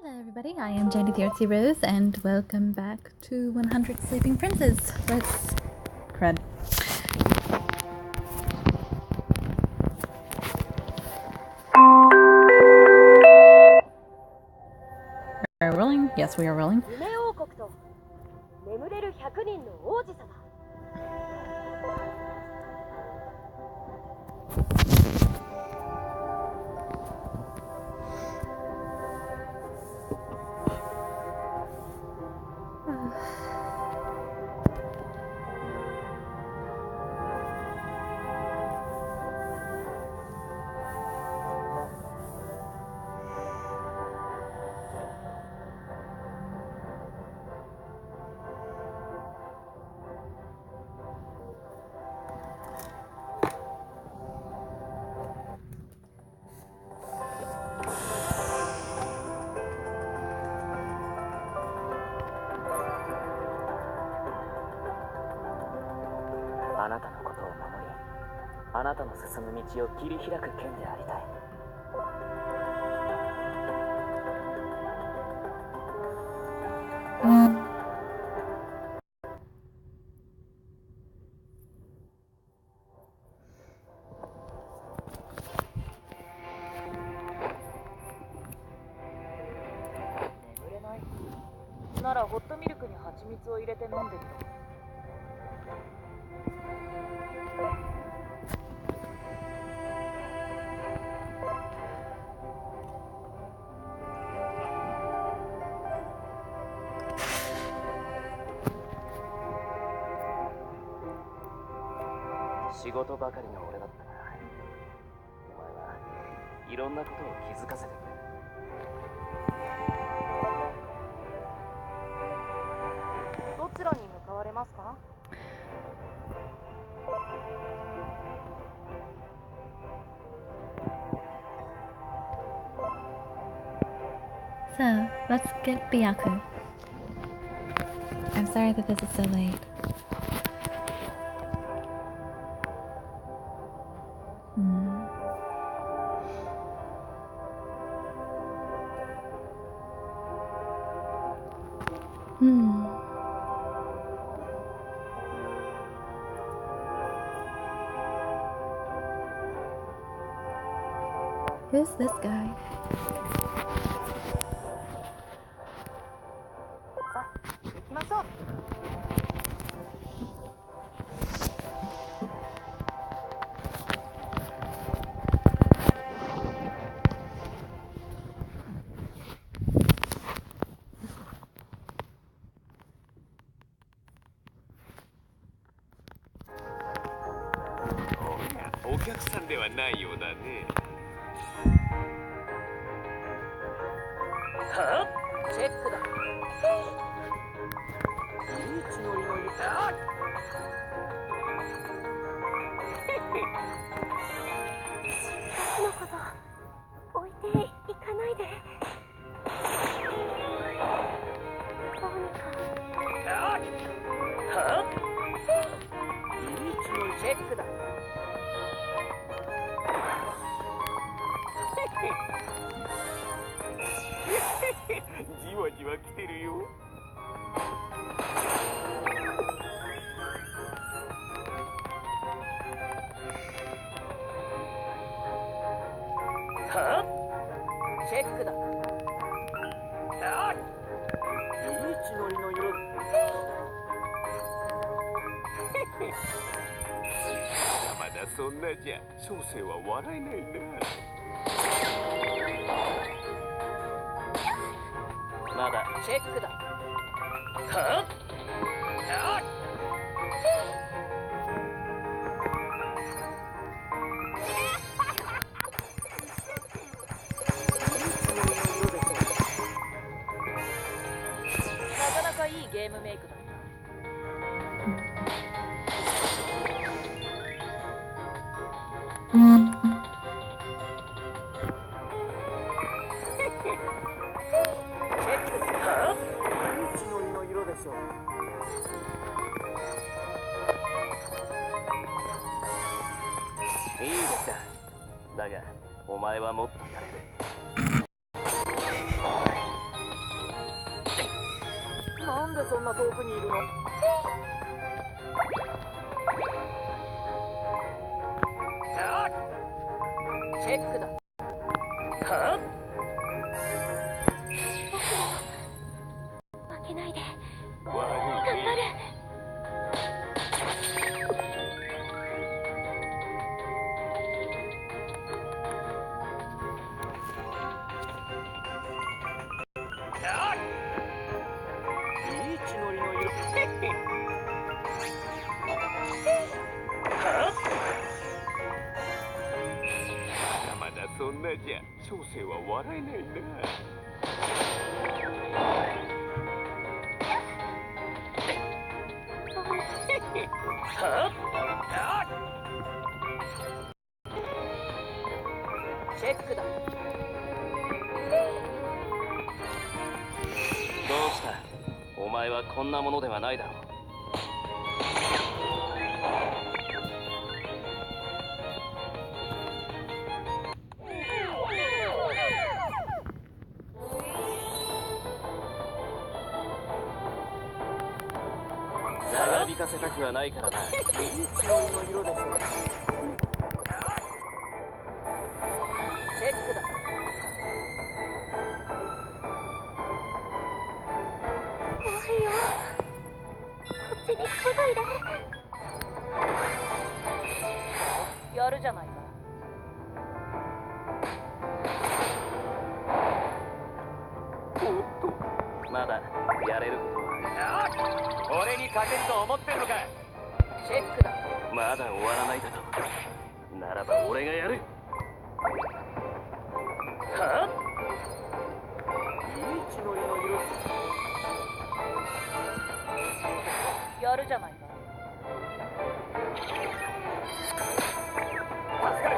Hello everybody, I am Jenny the Artsy-Rose and welcome back to 100 Sleeping Princes. Let's crud. Are we rolling? Yes, we are rolling. So, let's get Byakuyo. I'm sorry that this is so late. Who's this guy? そんな遠くにいるの？チェックだ。は？負けないで。悪い。頑張る。いい血のりの色。まだそんなじゃ小生は笑えないな。チェックだ。どうした？お前はこんなものではないだろう。長引かせたくはないからな。いい血のりの色です。チェックだ。怖いよ。こっちに来ないで。やるじゃないか。おっと、まだやれることはある。俺に勝てると思ってんのか。チェックだ。まだ終わらないだと。ならば俺がやる。はあ？いい血のりの色。やるじゃないか。助かる。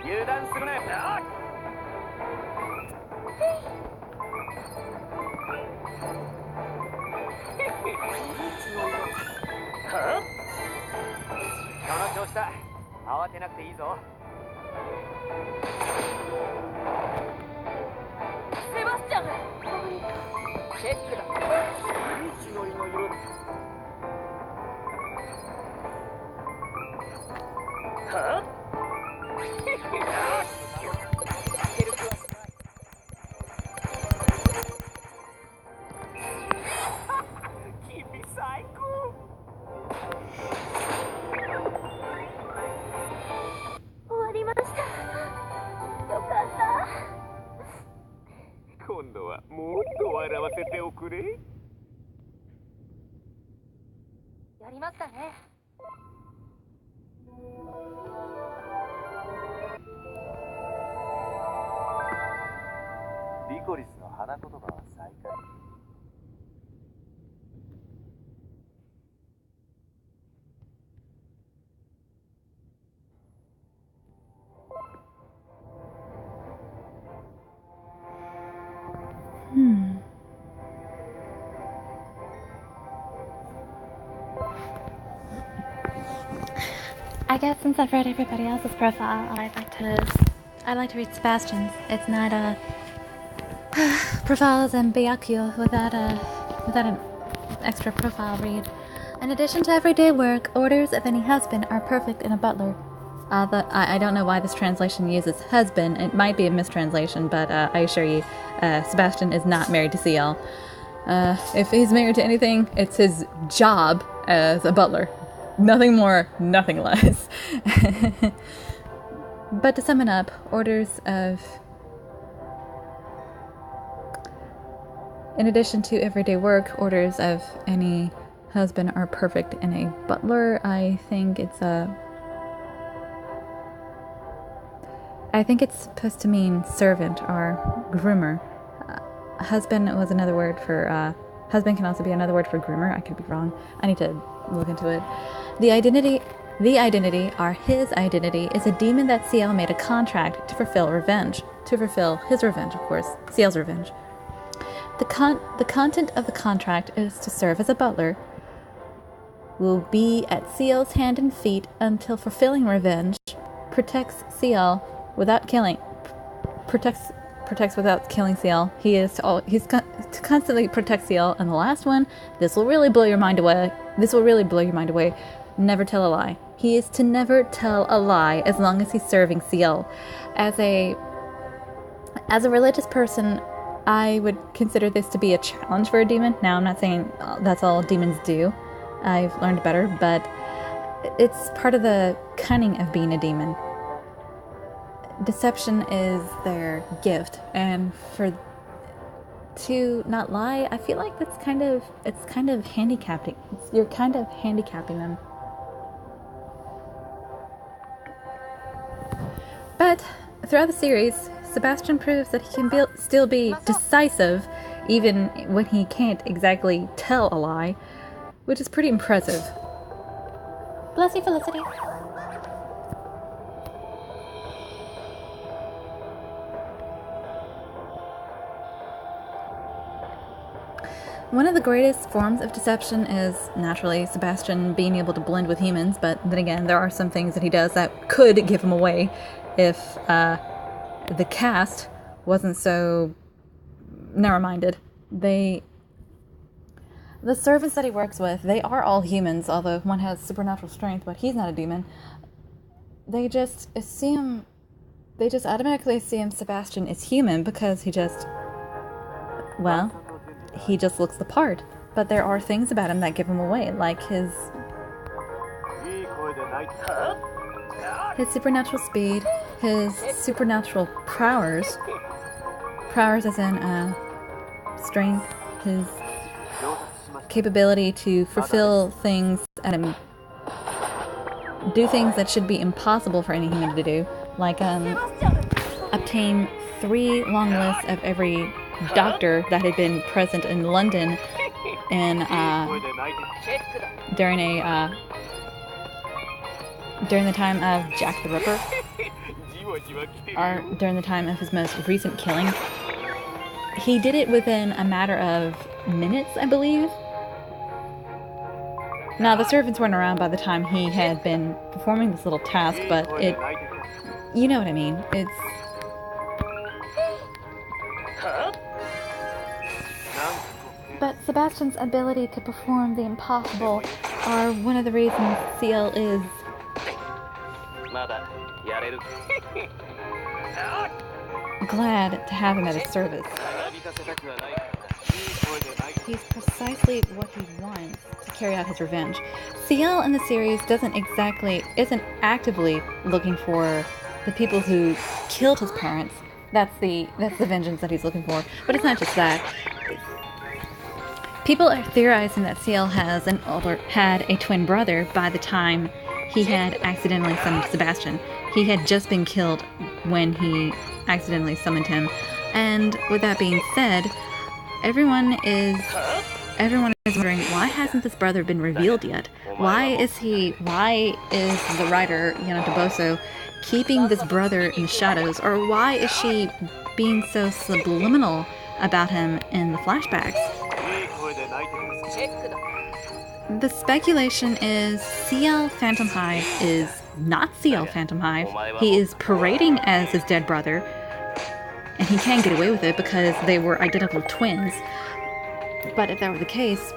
油断するね。あっ！はあ？その調子だ。慌てなくていいぞ。セバスチャン。チェックだ。いい血のりの色。はあ？君最高。終わりました。よかった。今度はもっと笑わせておくれ。やりましたね。リコリスの花言葉は再会。I guess since I've read everybody else's profile, I like to read Sebastian's. It's not profiles and Byakuyo without an extra profile read. In addition to everyday work, orders of any husband are perfect in a butler. I don't know why this translation uses husband. It might be a mistranslation, but I assure you, Sebastian is not married to CL. If he's married to anything, it's his job as a butler. Nothing more, nothing less. But to sum it up, in addition to everyday work, orders of any husband are perfect in a butler. I think it's supposed to mean servant or groomer. Husband was another word for, husband can also be another word for groomer. I could be wrong. I need to look into it. The identity, or his identity, is a demon that CL made a contract to fulfill revenge. To fulfill his revenge, of course. CL's revenge. The content of the contract is to serve as a butler, will be at CL's hand and feet until fulfilling revenge, protects CL without killing protects without killing Ciel. He's to constantly protect Ciel. And the last one, this will really blow your mind away. Never tell a lie. He is to never tell a lie as long as he's serving Ciel. As a religious person, I would consider this to be a challenge for a demon. Now, I'm not saying that's all demons do. I've learned better, but it's part of the cunning of being a demon. Deception is their gift, and to not lie, I feel like it's kind of handicapping. You're kind of handicapping them. But throughout the series, Sebastian proves that he can still be decisive even when he can't exactly tell a lie, which is pretty impressive. Bless you, Felicity. One of the greatest forms of deception is, naturally, Sebastian being able to blend with humans, but then again, there are some things that he does that could give him away if the cast wasn't so narrow-minded. The servants that he works with, they are all humans, although one has supernatural strength, but he's not a demon. They just automatically assume Sebastian is human because he just looks the part. But there are things about him that give him away, like his supernatural speed, his supernatural prowess as in strength, his capability to fulfill things and do things that should be impossible for any human to do, like obtain 3 long lists of every doctor that had been present in London and during the time of Jack the Ripper, or during the time of his most recent killing. He did it within a matter of minutes, I believe. Now, the servants weren't around by the time he had been performing this little task, but you know what I mean. But Sebastian's ability to perform the impossible are one of the reasons Ciel is glad to have him at his service. He's precisely what he wants to carry out his revenge. Ciel in the series isn't actively looking for the people who killed his parents. That's the vengeance that he's looking for. But it's not just that. People are theorizing that Ciel had a twin brother by the time he had accidentally summoned Sebastian. He had just been killed when he accidentally summoned him. And with that being said, everyone is wondering, why hasn't this brother been revealed yet? Why is the writer, Yana Toboso, keeping this brother in the shadows? Or why is she being so subliminal about him in the flashbacks? The speculation is Ciel Phantom Hive is not Ciel Phantom Hive. He is parading as his dead brother, and he can get away with it because they were identical twins. But if that were the case,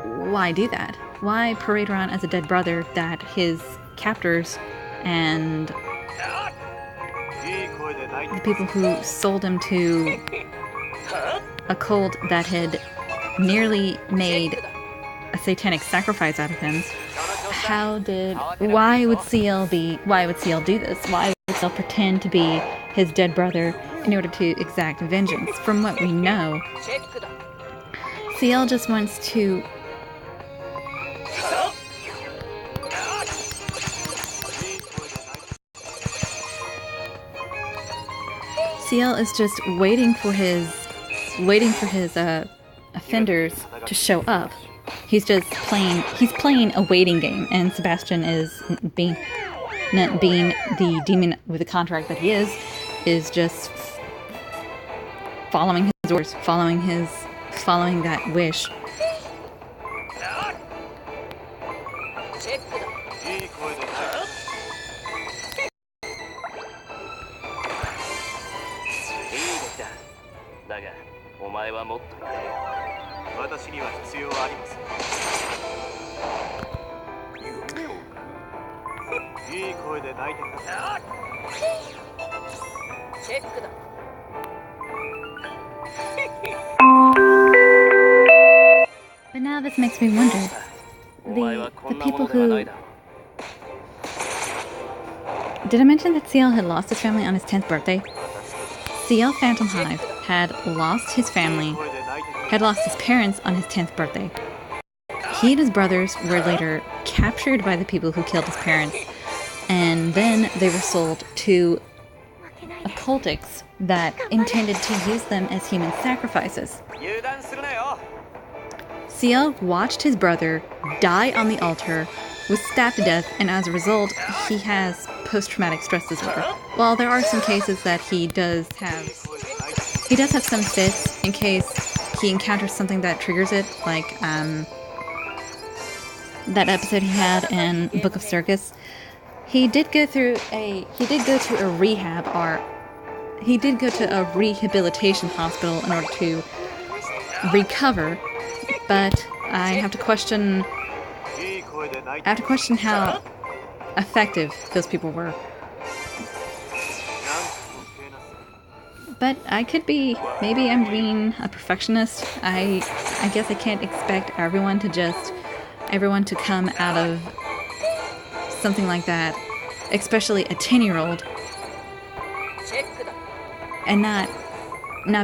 why do that? Why parade around as a dead brother that his captors and the people who sold him to a cult that had nearly made a satanic sacrifice out of him? Why would Ciel do this? Why would Ciel pretend to be his dead brother in order to exact vengeance? From what we know, Ciel just wants to Ciel is just waiting for his offenders to show up. He's playing a waiting game, and Sebastian is being the demon with the contract that he is just following his orders, following that wish. 前はもっとやれよ。私には必要ありません。夢をか。いい声で泣いてください。チェックだ。But now this makes me wonder. The people who... Did I mention that CL had lost his family on his 10th birthday? CL Phantom Hive had lost his family, had lost his parents on his 10th birthday. He and his brothers were later captured by the people who killed his parents, and then they were sold to occultics that intended to use them as human sacrifices. CL watched his brother die on the altar, was stabbed to death, and as a result, he has post-traumatic stress disorder. While there are some cases that he does have some fits in case he encounters something that triggers it, like that episode he had in Book of Circus. He did go to a rehabilitation hospital in order to recover, but I have to question how effective those people were. But I could be, maybe I'm being a perfectionist. I guess I can't expect everyone to come out of something like that, especially a 10-year-old, and not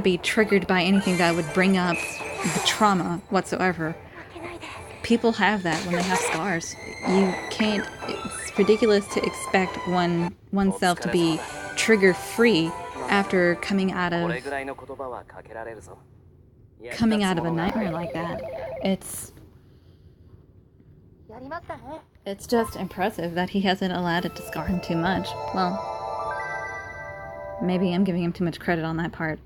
be triggered by anything that would bring up the trauma whatsoever. People have that when they have scars. It's ridiculous to expect oneself to be trigger-free after coming out of a nightmare like that. It's just impressive that he hasn't allowed it to scar him too much. Well, maybe I'm giving him too much credit on that part.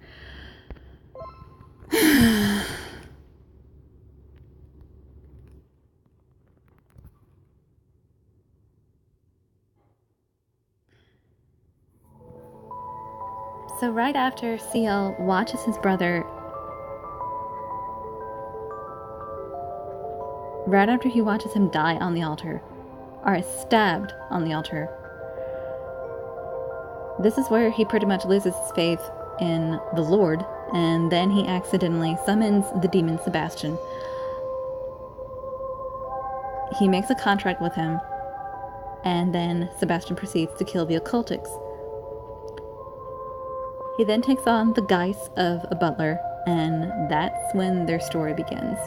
So right after CL watches his brother, right after he watches him die on the altar, or is stabbed on the altar, this is where he pretty much loses his faith in the Lord, and then he accidentally summons the demon Sebastian. He makes a contract with him, and then Sebastian proceeds to kill the occultics. He then takes on the guise of a butler, and that's when their story begins.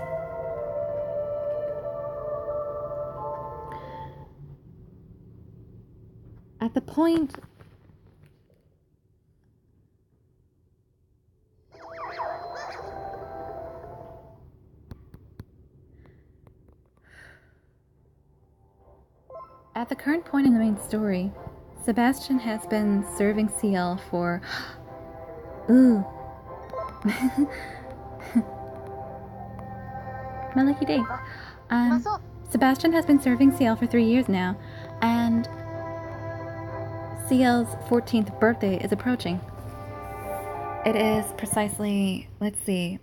At the point At the current point in the main story, Sebastian has been serving CL for... Ooh. My lucky day. Sebastian has been serving CL for 3 years now, and CL's 14th birthday is approaching. It is precisely, let's see,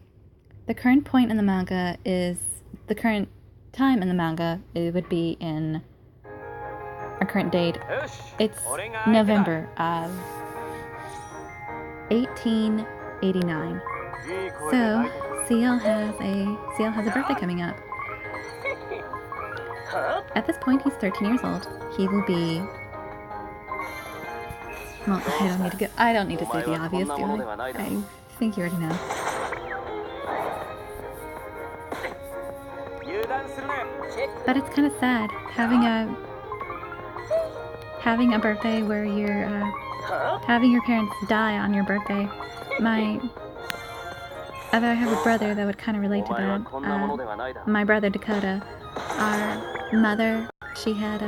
the current point in the manga is, the current time in the manga, it would be in our current date. It's November of 1889. So CL has a birthday coming up. At this point, he's 13 years old. He will be... Well, I don't need to say the obvious, do I? I think you already know. But it's kind of sad having a birthday where you're having your parents die on your birthday. Although I have a brother that would kind of relate to that. My brother Dakota, our mother, she had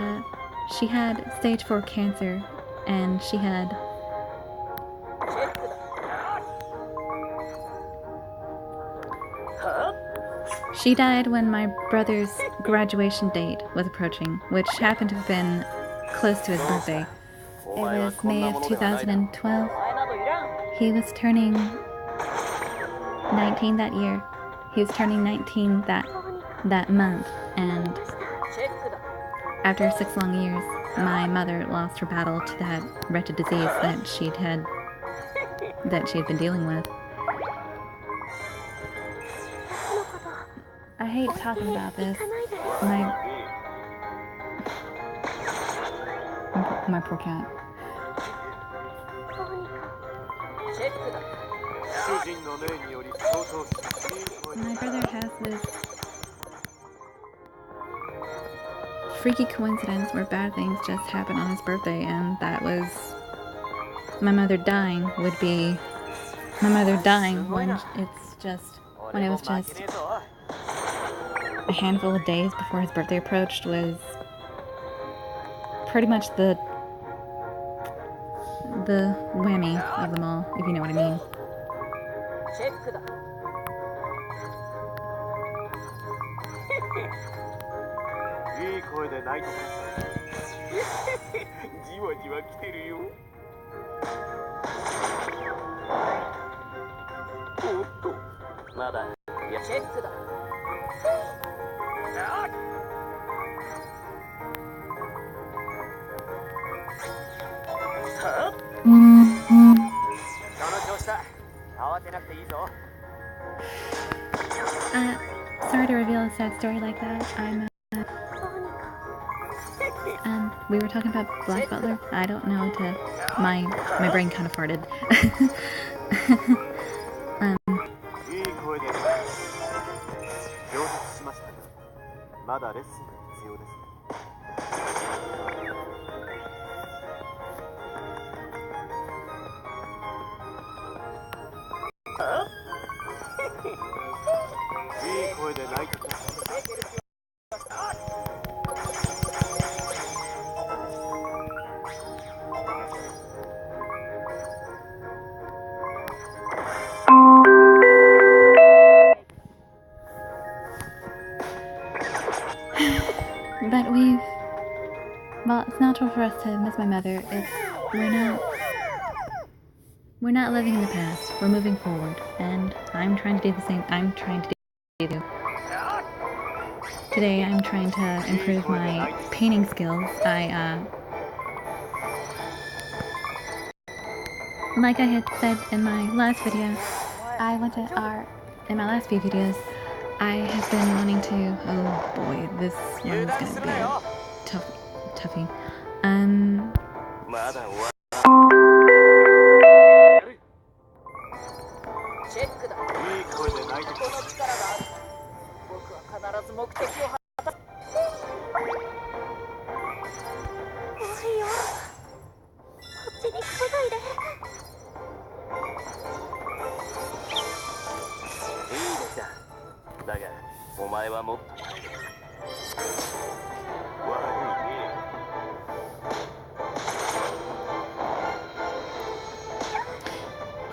stage 4 cancer, and she died when my brother's graduation date was approaching, which happened to have been close to his birthday. It was May of 2012. He was turning 19 that year. He was turning 19 that month, and after 6 long years, my mother lost her battle to that wretched disease that she had been dealing with. I hate talking about this. My poor cat. My brother has this freaky coincidence where bad things just happen on his birthday, and that was my mother dying when it was just a handful of days before his birthday approached was pretty much the whammy of them all, if you know what I mean. Sorry to reveal a sad story like that. We were talking about Black Butler. I don't know my brain kind of farted. But well, it's natural for us to miss my mother. We're not living in the past. We're moving forward, and I'm trying to do the same. I'm trying to do. Today, I'm trying to improve my painting skills. Like I had said in my last video, in my last few videos, I have been wanting to. Oh boy, this one's gonna be a toughie.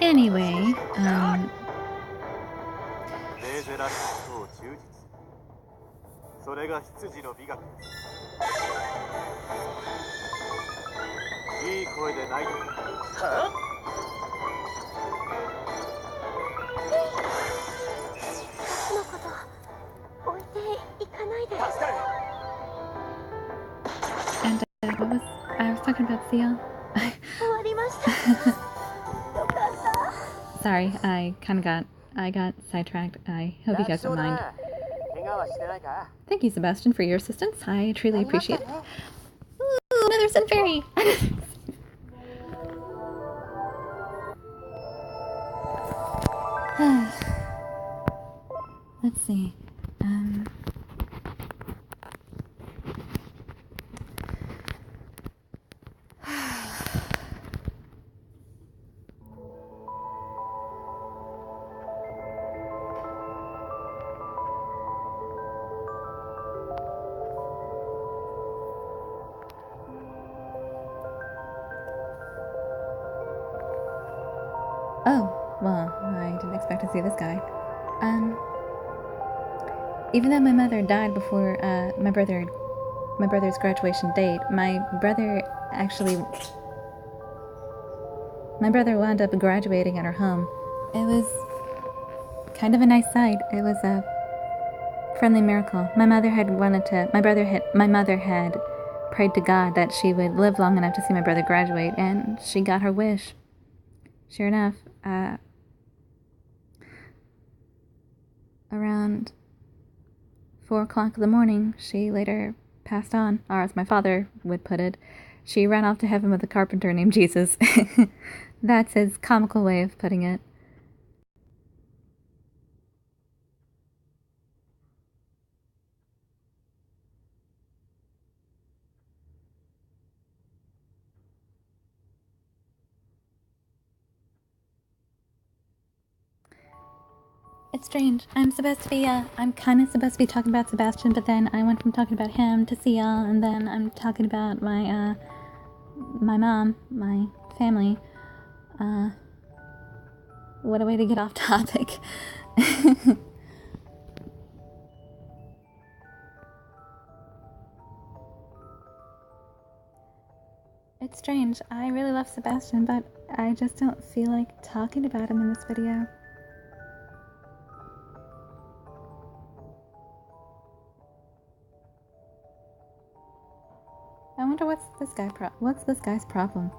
Anyway, and I was talking about Seal. Sorry, I got sidetracked. I hope you guys don't mind. Thank you, Sebastian, for your assistance. I truly appreciate it. Ooh, another Sun Fairy! Let's see. Oh, well, I didn't expect to see this guy. Even though my mother died before my brother's graduation date, my brother wound up graduating at her home. It was kind of a nice sight. It was a friendly miracle. My mother had prayed to God that she would live long enough to see my brother graduate, and she got her wish. Sure enough, around 4 o'clock in the morning, she later passed on, or as my father would put it, she ran off to heaven with a carpenter named Jesus. That's his comical way of putting it. It's strange. I'm kind of supposed to be talking about Sebastian, but then I went from talking about him to Sia, and then I'm talking about my mom, my family. What a way to get off topic. It's strange. I really love Sebastian, but I just don't feel like talking about him in this video. I wonder what's this guy's problem?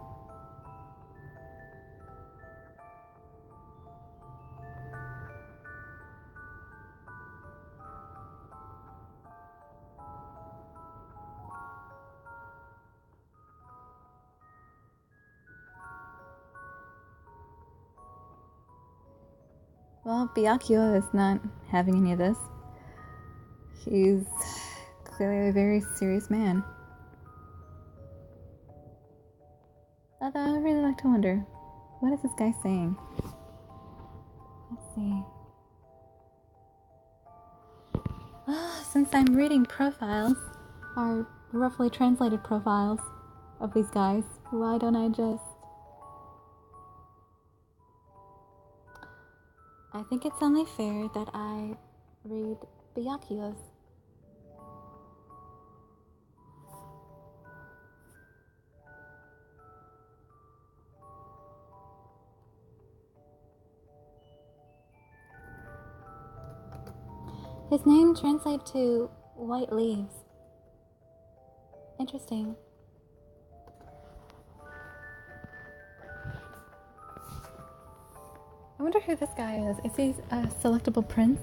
Well, Byakuyo is not having any of this. He's clearly a very serious man. Although I really like to wonder, what is this guy saying? Let's see. Since I'm reading profiles, or roughly translated profiles of these guys, why don't I just... I think it's only fair that I read Byakuyo's. His name translates to white leaves. Interesting. I wonder who this guy is. Is he a selectable prince?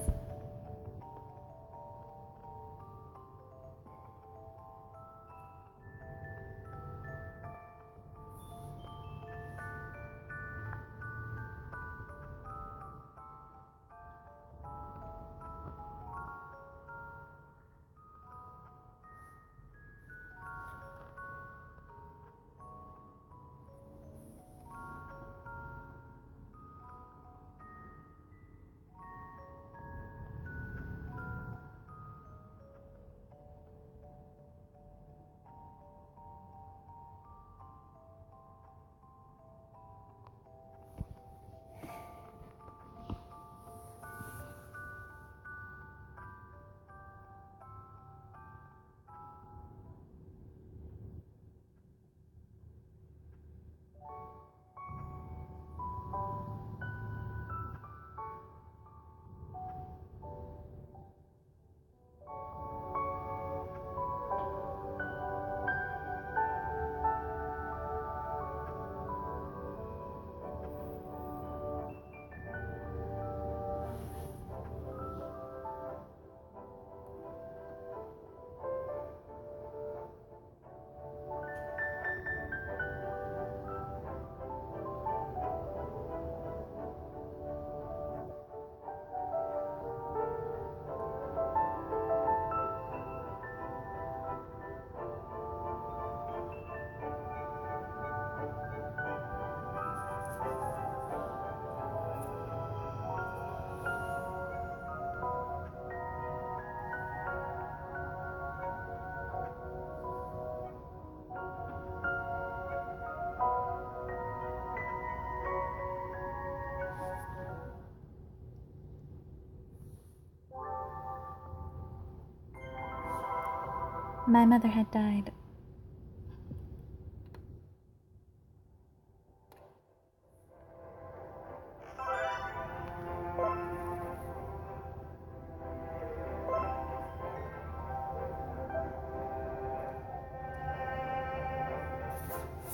My mother had died.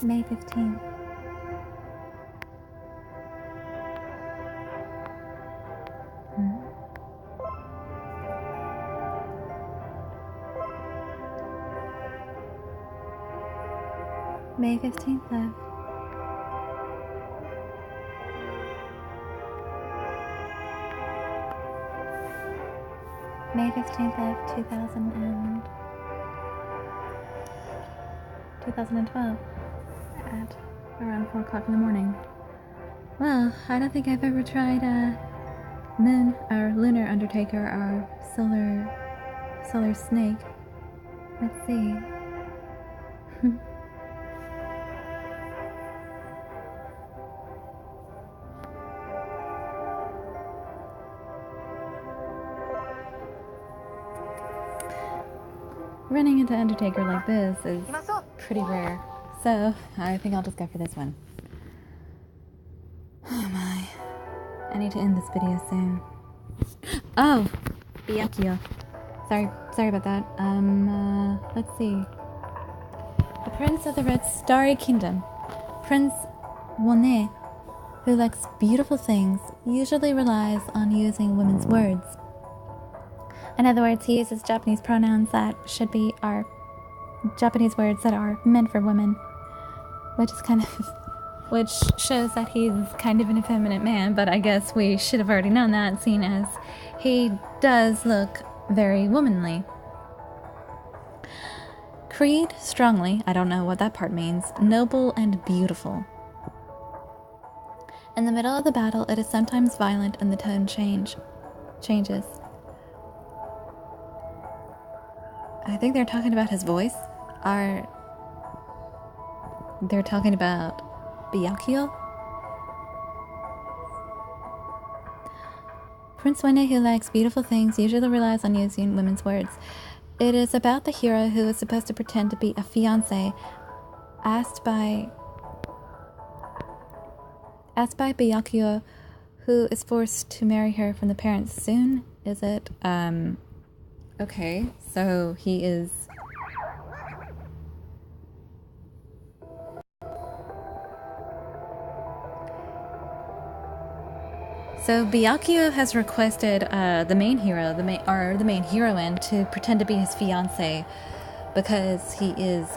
May 15th. May 15th, love. May 15th of 2012 at around 4 o'clock in the morning. Well, I don't think I've ever tried moon or lunar undertaker or solar snake. Let's see. Running into Undertaker like this is pretty rare, so I think I'll just go for this one. Oh my. I need to end this video soon. Oh! Byakuyo. Sorry about that. Let's see. The Prince of the Red Starry Kingdom. Prince Yume, who likes beautiful things, usually relies on using women's words. In other words, he uses Japanese pronouns that should be our Japanese words that are meant for women, which shows that he's kind of an effeminate man, but I guess we should have already known that, seeing as he does look very womanly. Creed, strongly, I don't know what that part means, noble and beautiful. In the middle of the battle, it is sometimes violent and the tone changes. I think they're talking about his voice. They're talking about Byakuyo? Prince Yume, who likes beautiful things, usually relies on using women's words. It is about the hero who is supposed to pretend to be a fiancé, asked by Byakuyo, who is forced to marry her from the parents soon. Is it, okay, so he is... So Byakuyo has requested the main hero, the main heroine, to pretend to be his fiancé because he is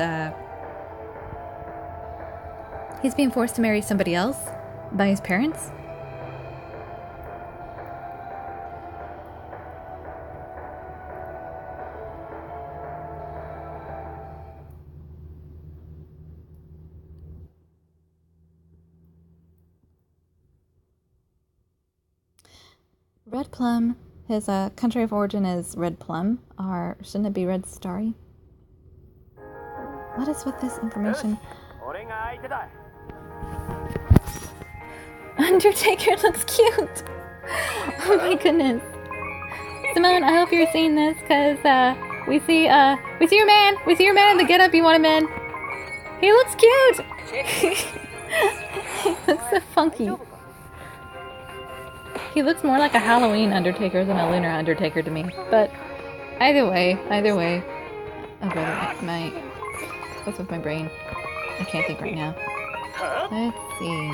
he's being forced to marry somebody else by his parents. Red Plum, his country of origin is Red Plum, or shouldn't it be Red Starry? What is with this information? Undertaker looks cute! Oh my goodness. Simone, I hope you're seeing this, because we see your man in the getup you want him in. He looks cute! He looks so funky. He looks more like a Halloween Undertaker than a Lunar Undertaker to me. But either way. Oh brother, what's with my brain? I can't think right now. Let's see.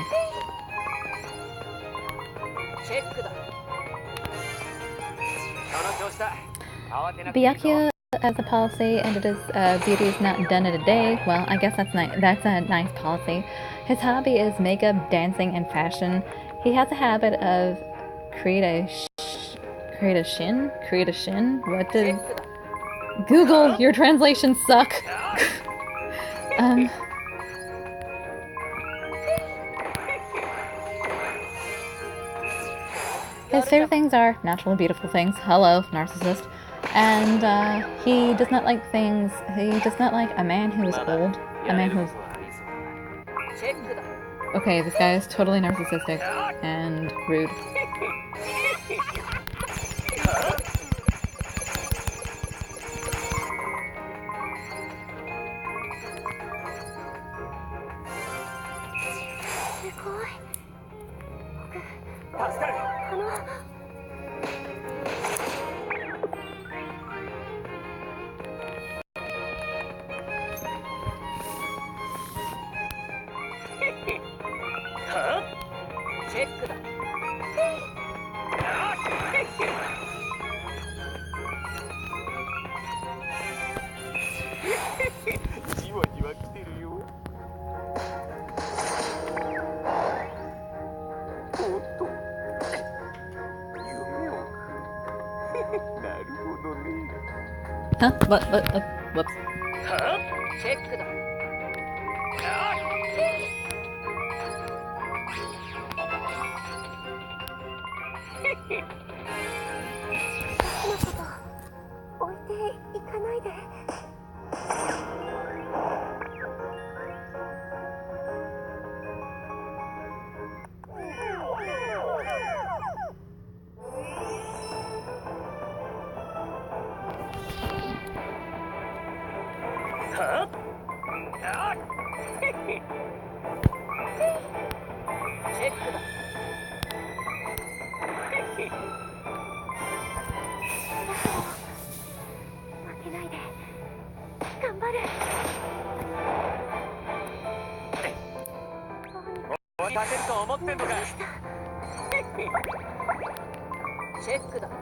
Byakuyo has a policy, and it is beauty is not done in a day. Well, I guess that's a nice policy. His hobby is makeup, dancing, and fashion. He has a habit of create a shin? What does... Google, your translations suck. His favorite things are natural and beautiful things. Hello, narcissist. And he does not like a man who is old. Okay, this guy is totally narcissistic and rude. Huh? What? Whoops. チェックだ。私のこと置いていかないで。チェックだ。負けないで。頑張る。おい、勝てると思ってんのか。チェックだ。ま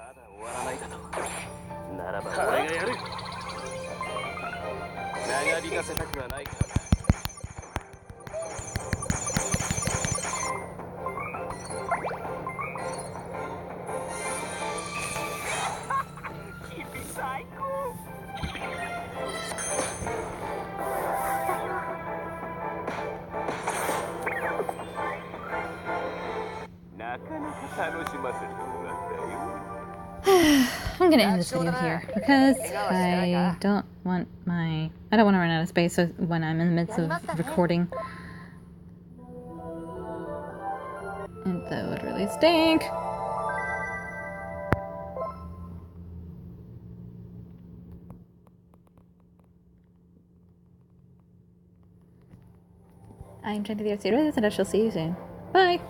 だ終わらないだと。ならば俺がやる。長引かせたくはないからな。君最高。なかなか楽しませてもらったよ。I'm gonna end this video here because I don't want to run out of space when I'm in the midst of recording. And that would really stink. I'm Jenny the Artsy-Rose, and I shall see you soon. Bye!